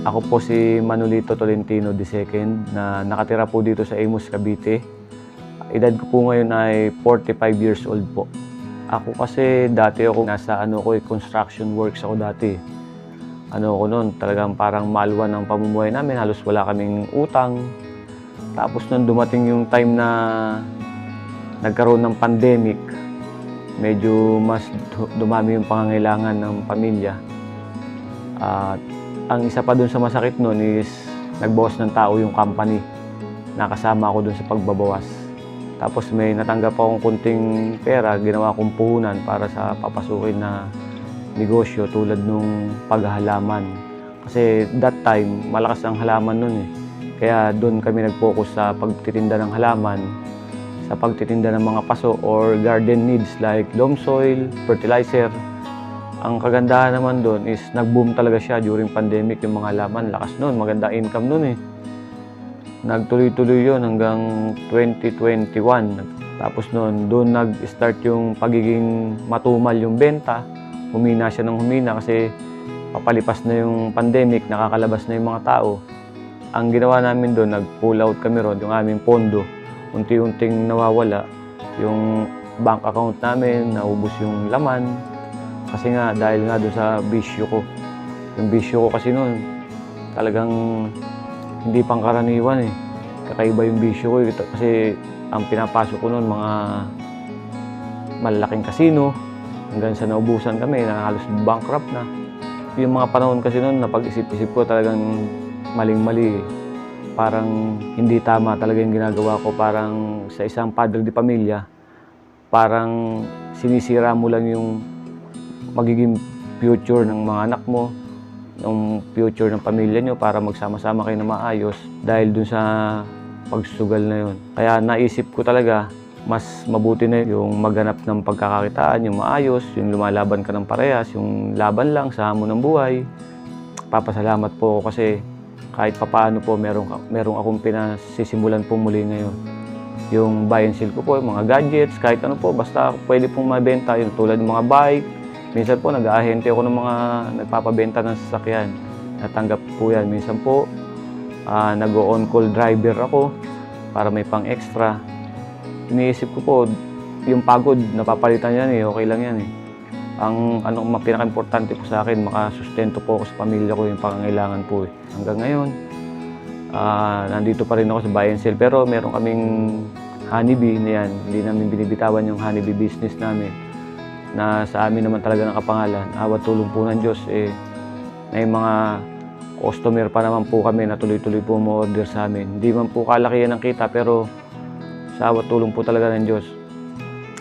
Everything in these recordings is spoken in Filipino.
Ako po si Manolito Tolentino II na nakatira po dito sa Imus, Cavite. Edad ko po ngayon ay 45 years old po. Ako kasi dati ako nasa construction works ako dati. Ako noon, talagang parang malwan ang pamumuhay namin, halos wala kaming utang. Tapos nung dumating yung time na nagkaroon ng pandemic, medyo mas dumami yung pangangailangan ng pamilya. At ang isa pa dun sa masakit nun is nagbawas ng tao yung company. Nakasama ako dun sa pagbabawas. Tapos may natanggap akong kunting pera, ginawa kong puhunan para sa papasukin na negosyo tulad nung paghahalaman. Kasi that time, malakas ang halaman nun eh. Kaya doon kami nag-focus sa pagtitinda ng halaman, sa pagtitinda ng mga paso or garden needs like loam soil, fertilizer. Ang kagandahan naman doon is nag-boom talaga siya during pandemic yung mga halaman. Lakas noon, maganda income noon eh. Nagtuloy-tuloy yun hanggang 2021. Tapos noon, doon nag-start yung pagiging matumal yung benta. Humina siya ng humina kasi papalipas na yung pandemic, nakakalabas na yung mga tao. Ang ginawa namin doon, nag-pull out kami ron, yung aming pondo. Unti-unting nawawala. Yung bank account namin, naubos yung laman. Kasi nga, dahil nga doon sa bisyo ko. Yung bisyo ko kasi noon, talagang hindi pangkaraniwan eh. Kakaiba yung bisyo ko eh. Kasi ang pinapasok ko noon, mga malalaking kasino. Hanggang sa naubusan kami, na halos bankrupt na. Yung mga panahon kasi noon, napag-isip-isip ko talagang maling-mali. Parang hindi tama talaga yung ginagawa ko. Parang sa isang padre de pamilya, parang sinisira mo lang yung magiging future ng mga anak mo, ng future ng pamilya nyo para magsama-sama kayo na maayos dahil dun sa pagsusugal na yun. Kaya naisip ko talaga, mas mabuti na yung maghanap ng pagkakakitaan, yung maayos, yung lumalaban ka ng parehas, yung laban lang sa hamon ng buhay. Papasalamat po ako kasi kahit papaano po merong akong pinasisimulan po muli ngayon. Yung buy and sell ko po, yung mga gadgets, kahit ano po, basta pwede pong mabenta, yung tulad ng mga bike. Minsan po nag-aahente ako ng mga nagpapabenta ng sasakyan. Natanggap po yan. Minsan po nag-on-call driver ako para may pang-extra. Iniisip ko po, yung pagod, napapalitan yan eh, okay lang yan eh. Ang pinaka-importante po sa akin, makasustento po ako sa pamilya ko, yung pangangailangan po eh. Hanggang ngayon, nandito pa rin ako sa buy and sell. Pero meron kaming honeybee na yan. Hindi namin binibitawan yung honeybee business namin. Na sa amin naman talaga nakapangalan. Awat tulong po ng Diyos eh, may mga customer pa naman po kami na tuloy-tuloy po mo-order sa amin. Hindi man po kalakihan ng kita pero sa awat tulong po talaga ng Diyos.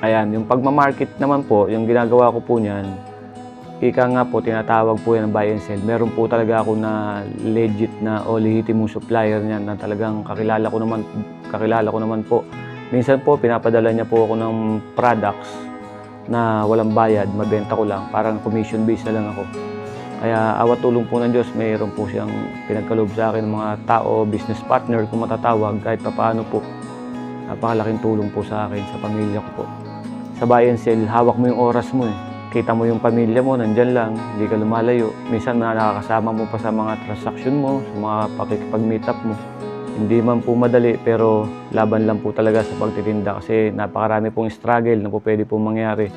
Ayan, yung pagmamarket naman po, yung ginagawa ko po niyan, ika nga po, tinatawag po yan ng buy and sell. Meron po talaga ako na legit na o lehitimong supplier niyan na talagang kakilala ko naman po. Minsan po, pinapadala niya po ako ng products na walang bayad, mabenta ko lang, parang commission based na lang ako. Kaya awat tulong po ng Diyos, mayroon po siyang pinagkaloob sa akin ng mga tao, business partner kung matatawag, kahit papaano po. Napakalaking tulong po sa akin, sa pamilya ko po. Sa buy and sell, hawak mo yung oras mo eh. Kita mo yung pamilya mo, nandyan lang, hindi ka lumalayo. Minsan nakakasama mo pa sa mga transaction mo, sa mga pakikipag-meet up mo. Hindi man po madali pero laban lang po talaga sa pagtitinda kasi napakarami pong struggle na po pwede pong mangyari.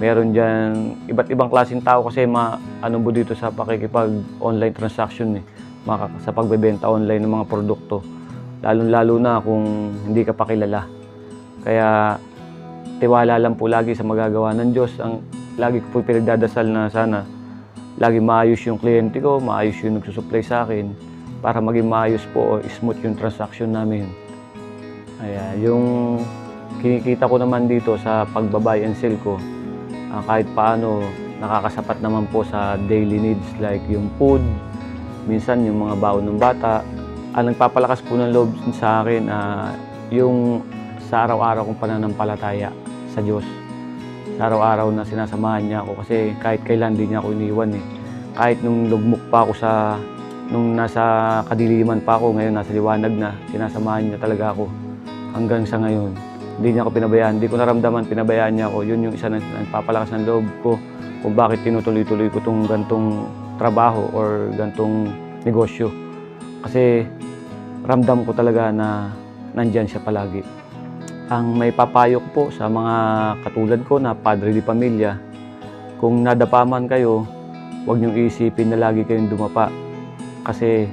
Meron dyan iba't ibang klaseng tao kasi po dito sa pakikipag-online transaction eh, sa pagbebenta online ng mga produkto. Lalo-lalo na kung hindi ka pa kilala. Kaya tiwala lang po lagi sa magagawa ng Diyos. Lagi ko po pinagdadasal na sana lagi maayos yung kliyente ko, maayos yung nagsusupply sa akin para maging maayos po o smooth yung transaction namin. Ayan, yung kinikita ko naman dito sa pagbabay and sell ko, kahit paano nakakasapat naman po sa daily needs like yung food, minsan yung mga baon ng bata. Ang nagpapalakas po ng loob sa akin, yung sa araw-araw kong pananampalataya sa Diyos. Sa araw-araw na sinasamahan niya ako kasi kahit kailan din niya ako iniwan eh. Kahit nung lugmok pa ako nung nasa kadiliman pa ako, ngayon nasa liwanag na, sinasamahan niya talaga ako hanggang sa ngayon. Hindi niya ako pinabayaan, hindi ko naramdaman pinabayaan niya ako. Yun yung isa na nagpapalakas ng loob ko kung bakit tinutuloy-tuloy ko itong gantong trabaho or gantong negosyo. Kasi ramdam ko talaga na nandyan siya palagi. Ang may papayo ko po sa mga katulad ko na padre di pamilya, kung nadapa man kayo, huwag niyong iisipin na lagi kayong dumapa. Kasi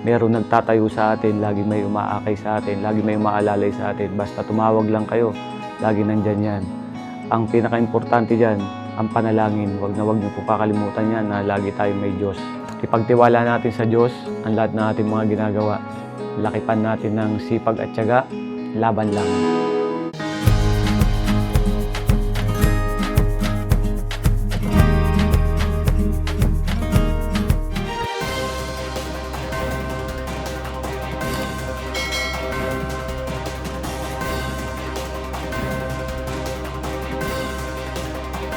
meron nagtatayo sa atin, lagi may umaakay sa atin, lagi may umaalalay sa atin. Basta tumawag lang kayo, lagi nandyan yan. Ang pinaka-importante dyan, ang panalangin. Huwag niyo po kakalimutan yan na lagi tayong may Diyos. Ipagtiwala natin sa Diyos ang lahat ng ating mga ginagawa. Lakipan natin ng sipag at tiyaga, laban lang.